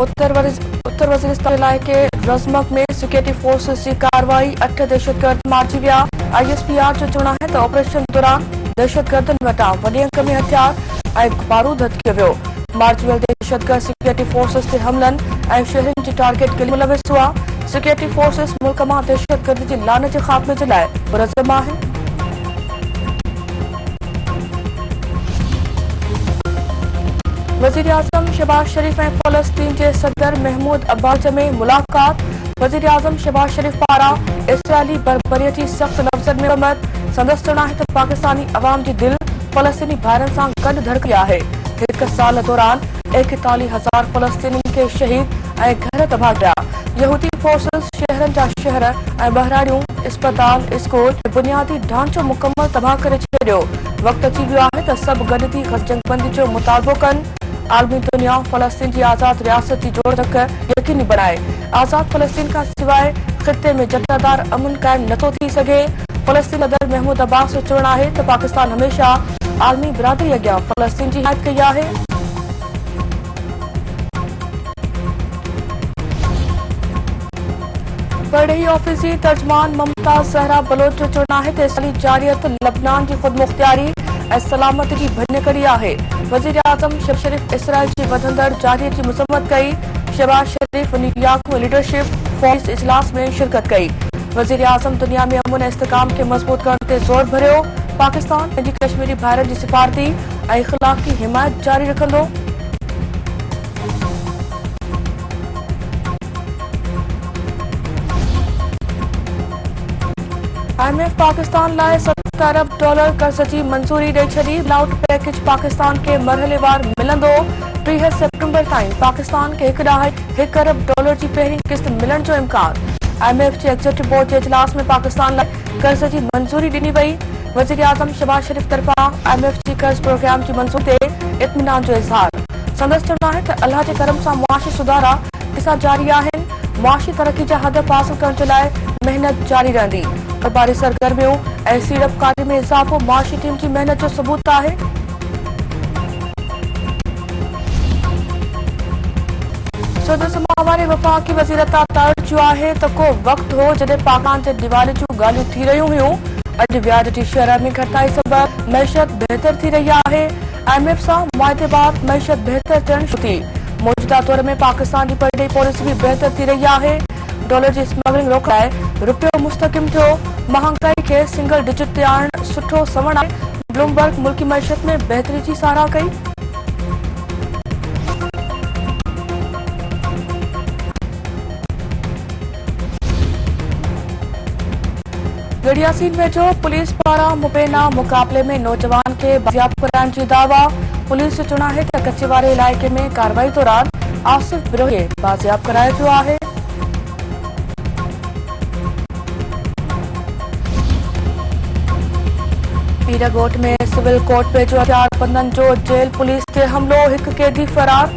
उत्तर वजीरिस्तान इलाइक़े रज़मक में security forces की कार्रवाई 8 दहशतगर्द मारिजी विया। ISPR जो चवणु आहे त ऑपरेशन दौरान दहशतगर्दनि वटां वॾे अंक में हथियार ऐं बारूद हथियो वियो। मारिजी दहशतगर्द सिक्योरिटी फोर्सेस ते हमलनि ऐं शहरनि जी टारगेट के मुलविस हुआ। सिक्योरिटी फोर्सेस मुल्क मां दहशतगर्दी जी लानत जे ख़ात्मे जे लाइ पुरज़म आहिनि। वज़ीर आज़म शहबाज शरीफ ऐं फ़लस्तीन के सदर महमूद अब्बास में मुलाकात। वज़ीर आज़म शहबाज शरीफ पारां इसराइली बर्बरियत जी सख्त लफ़्ज़नि में मदद। संदसि चवणु आहे त पाकिस्तानी अवाम जी दिल फ़लस्तीनी भाइरनि सां गॾु धड़की आहे। 1 साल दौरान 41,000 फ़लस्तीनियुनि खे शहीद ऐं घर तबाह कया। यहूदी फोर्सेस शहरनि जा शहर ऐं बहिराड़ियूं, अस्पताल, स्कूल, बुनियादी ढांचो मुकम्मल तबाह करे छॾियो। वक़्तु अची वियो आहे त सभु गॾु थी जंगबंदी जो मुतालबो कनि। आलमी दुनिया फ़लस्तीन की आज़ाद रियासत की जोड़क यकीनी बनाए। आज़ाद फ़लस्तीन का सिवाय ख़िते में जटादार अमन कायम नथो थी सघे। फ़लस्तीन सदर महमूद अब्बास जो चवणु आहे त पाकिस्तान हमेशा आलमी बिरादरी अॻियां फ़लस्तीन की हिमायत कई आहे। बड़ी ऑफिसी तर्जमान मुमताज़ ज़हरा बलोच जो चवणु आहे त इसराइली जारियत लबनान की ख़ुदमुख्तियारी ऐं सलामती की भञकड़ी आहे। वज़ीर आज़म शहबाज शरीफ इसराइल की वधंदड़ जारियत की मज़म्मत कई। शहबाज शरीफ न्यूयॉर्क में लीडरशिप फोरम इजलास में शिरकत कई। वज़ीर आज़म दुनिया में अमन ऐं इस्तेहकाम के मज़बूत करण ते ज़ोर भरियो। पाकिस्तान पंहिंजी कश्मीरी भाइरनि जी सिफारती ऐं इख़लाक़ी हिमायत जारी रखंदो। IMF पाकिस्तान लाइ $70 अरब कर्ज़ की मंजूरी ॾेई छॾी। लाउट पैकेज पाकिस्तान के मरहलेवार मिलंदो। 30 सेप्टेम्बर ताईं पाकिस्तान के $1 अरब की पहिरीं किस्त मिलण जो इम्कान। IMF के एग्जीक्यूटिव बोर्ड के इजलास में पाकिस्तान लाइ कर्ज़ की मंजूरी ॾिनी वई। वज़ीर आज़म शहबाज शरीफ तरफ़ां IMF की कर्ज़ प्रोग्राम की मंजूरी ते इत्मीनान जो इज़हार। संदसि चवणु आहे त अल्लाह जे करम सां मुआशी सुधारा ॾिसा जारी आहिनि। मुआशी तरक्की जा हदफ़ हासिल करण जे लाइ मेहनत जारी रहंदी। कारोबारी सरगर्मियों ऐं सीड़पकारी में इज़ाफ़ो मुआशी टीम की मेहनत जो सबूत आहे। सदस्य मामले वफ़ाक़ी वज़ीर ताड़ चयो आहे त को वक़्तु हो जॾहिं पाकिस्तान ते दीवाली जूं ॻाल्हियूं थी रहियूं हुयूं। अॼु व्याज जी शरह में घटिताई सबबि मईशत बहितर थी रही आहे। IMF सां मुआहदे बाद मईशत बहितर थियण शुरू थी। मौजूदा दौर में पाकिस्तान की परॾेही पॉलिसी भी बेहतर थी रही है। डॉलर की स्मगलिंग रोकण लाइ रुपयो मुस्तकिम थियो। महांगाई के सिंगल डिजिट ते आणण सुठो सवण आहे। ब्लूमबर्ग मुल्की मईशत में बेहतरी की साराह कई। गड़ियासीन वेझो पुलिस पारां मुबैना मुक़ाबले में नौजवान के बाज़ियाब कराइण जी दावा। पुलिस जो चवणु आहे त कच्चे वारे इलाइक़े में कार्रवाई दौरान आसिफ बिरोही बाज़ियाब करायो वियो आहे। पीरगोट में सिविल कोर्ट वेझो हथियारबंदनि जो जेल पुलिस ते हमलो। 1 कैदी फरार,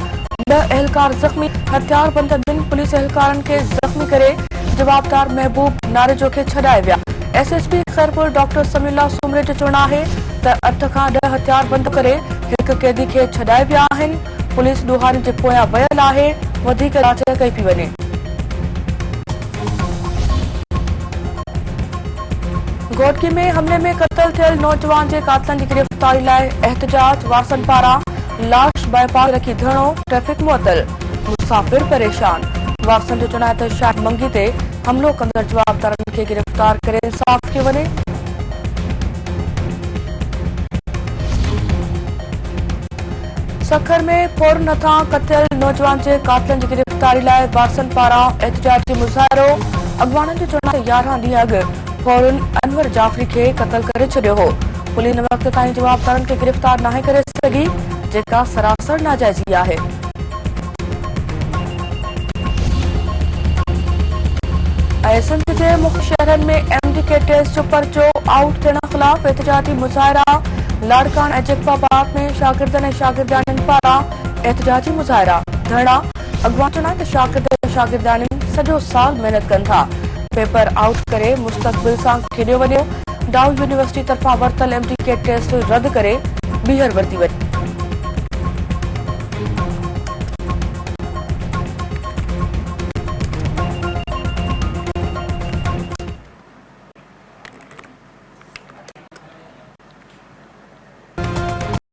2 एहलकार ज़ख़्मी। हथियारबंद ॿिनि पुलिस एहलकारनि खे ज़ख़्मी करे जवाबदार महबूब नारेजो खे छॾाए विया। SSP खैरपुर डॉक्टर समीउल्लाह सुमरे जो चवणु आहे त 8 खां 10 हथियारबंद करे 1 कैदी खे छॾाए विया आहिनि। पुलिस ॾोहारी जे पोयां वियल आहे। वधीक जांच कई पई वञे। घोटकी में हमले में क़त्ल थियल नौजवान के कातलनि की गिरफ्तारी लाइ एहतजाज। वारसनि पारां लाश बाईपास रखी धरणो। ट्रैफिक मुअतल, मुसाफ़िर परेशान। वारसनि जो चवणु आहे त शायदि मंगी ते हमलो कंदड़ जवाबदारनि खे गिरफ्तार करे इंसाफ़ कयो वञे। सखर में फौर नथां कथियल नौजवान के कातलनि की गिरफ्तारी लाइ वारसनि पारां एहतजाजी मुज़ाहिरो। अॻवाननि जो चवणु आहे त 11 ॾींहं अॻु फौरन अनवर जाफ़री के कत्ल करे छॾियो हो। पुलिस हिन वक़्त ताईं जवाबदारनि खे गिरफ्तार नाहे करे सघी, जेका सरासर नाजाइज़ी आहे। सिंध के मुख्य शहरनि में MD टेस्ट जो पर्चो आउट थियण ख़िलाफ़ एहतजाजी मुज़ाहिरा। लाड़कान ऐं जगपाबाद में शागिर्दनि ऐं शागिर्दियाणियुनि पारां एहतजाजी मुज़ाहिरा धरना। अॻवान चवणु आहे त शागिर्द ऐं शागिर्दियाणियुनि सॼो साल महिनत कनि था। पेपर आउट करे मुस्तक़बिल सां खेॾियो वञो। डाउ यूनिवर्सिटी तरफ़ां वरितल MD टेस्ट रद्द करे ॿीहर वरिती वई।